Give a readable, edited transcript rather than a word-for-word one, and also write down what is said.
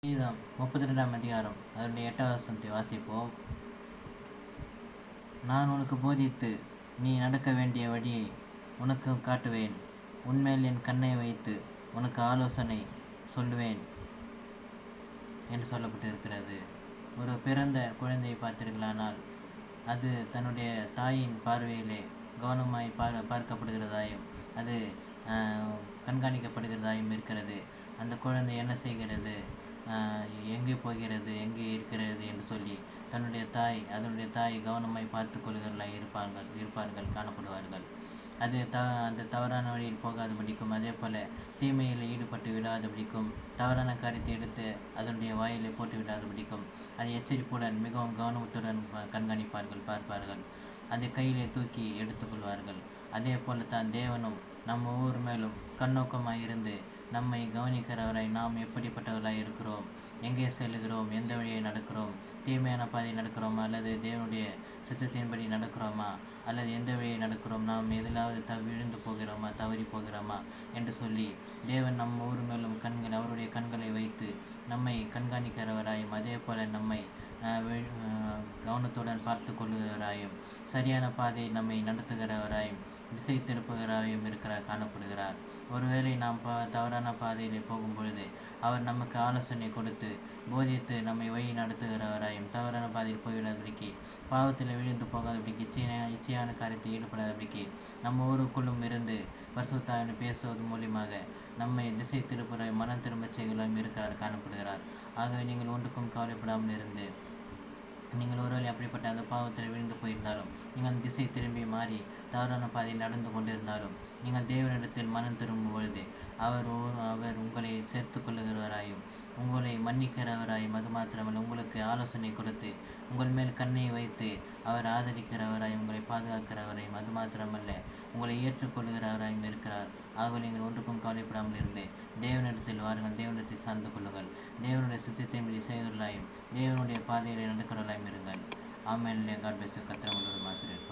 கீதம் 32ஆம் அதிகாரம் அதனுடைய 8வது வசனத்தை வாசிப்போம். நான் உனக்கு போதித்து நீ நடக்க வேண்டிய வழியை உனக்கு காட்டுவேன். உன்மேல் என் கண்ணை வைத்து உனக்கு ஆலோசனை சொல்லுவேன் என்று சொல்லப்பட்டிருக்கிறது. ஒரு பிறந்த குழந்தையை பார்த்தீர்களானால் அது தன்னுடைய தாயின் பார்வையிலே கவனமாய் பார்க்கப்படுகிறதாயும் அது கண்காணிக்கப்படுகிறதாயும் இருக்கிறது. அந்த குழந்தை என்ன செய்கிறது, எங்கே போகிறது, எங்கே இருக்கிறது என்று சொல்லி அதனுடைய தாய் கவனமாய் பார்த்து கொள்கிறவர்களாய் இருப்பார்கள் காணப்படுவார்கள். அது அந்த தவறான வழியில் போகாதபடிக்கும், அதே போல் தீமையில் ஈடுபட்டு விடாதபடிக்கும், தவறான காரியத்தை எடுத்து அதனுடைய வாயிலை போட்டு விடாதபடிக்கும் அதை எச்சரிப்புடன் மிகவும் கவனத்துடன் பார்ப்பார்கள். அதை கையிலே தூக்கி எடுத்துக்கொள்வார்கள். அதே போல தான் தேவனும் நம்ம ஒவ்வொரு மேலும் கண்ணோக்கமாய் இருந்து நம்மை கவனிக்கிறவராய் நாம் எப்படிப்பட்டவர்களாய் இருக்கிறோம், எங்கே செல்கிறோம், எந்த வழியை நடக்கிறோம், தீமையான பாதையை நடக்கிறோமா அல்லது தேவனுடைய சித்தத்தின்படி நடக்கிறோமா அல்லது எந்த வழியை நடக்கிறோம், நாம் எதிலாவது விழுந்து போகிறோமா, தவறி போகிறோமா என்று சொல்லி தேவன் நம்ம ஒவ்வொரு மேலும் அவருடைய கண்களை வைத்து நம்மை கண்காணிக்கிறவராயும் அதே போல நம்மை கவனத்துடன் பார்த்து கொள்ளுகிறவராயும் சரியான பாதையை நம்மை நடத்துகிறவராயும் திசை திருப்புகிறவராயும் காணப்படுகிறார். ஒருவேளை நாம் தவறான பாதையிலே போகும் பொழுது அவர் நமக்கு ஆலோசனை கொடுத்து போதித்து நம்மை வழி நடத்துகிறவராயும் தவறான பாதையில் போய்விடாதபடிக்கு, பாவத்தில் விழுந்து போகாதபடிக்கு, இச்சையான காரியத்தை ஈடுபடாதபடிக்கு நம்ம ஊருக்குள்ளும் இருந்து பரிசுத்தாவின் பேசுவது மூலியமாக நம்மை திசை திருப்புற மனம் திரும்பச் செய்கிறார் காணப்படுகிறார். ஆகவே நீங்கள் ஒன்றுக்கும் கவலைப்படாமல் இருந்து, நீங்கள் ஒருவேளை அப்படிப்பட்ட அந்த பாவத்தில் விழுந்து போயிருந்தாலும், நீங்கள் திசை திரும்பி மாறி தவறான பாதையில் நடந்து கொண்டிருந்தாலும், நீங்கள் தேவனிடத்தில் மனம் திரும்பும் பொழுது அவர் உங்களை சேர்த்து கொள்ளுகிறவராயும் உங்களை மன்னிக்கிறவராயும் அது மாத்திரமல்ல உங்களுக்கு ஆலோசனை கொடுத்து உங்கள் மேல் கண்ணை வைத்து அவர் ஆதரிக்கிறவராயும் உங்களை பாதுகாக்கிறவராயும் அது மாத்திரமல்ல உங்களை ஏற்றுக்கொள்ளுகிறவராயும் இருக்கிறார். ஆகவே நீங்கள் ஒன்றுக்கும் கவலைப்படாமல் இருந்து தேவனிடத்தில் வாருங்கள், தேவனிடத்தை சார்ந்து கொள்ளுங்கள், தேவனுடைய சித்தத்தின்படி செய்கிறவர்களாயும் தேவனுடைய பாதையிலே நடக்கிறவர்களாயும் இருங்கள். ஆமென். God bless you. கர்த்தர் உங்களோடு ஆசீர்வதிப்பார்.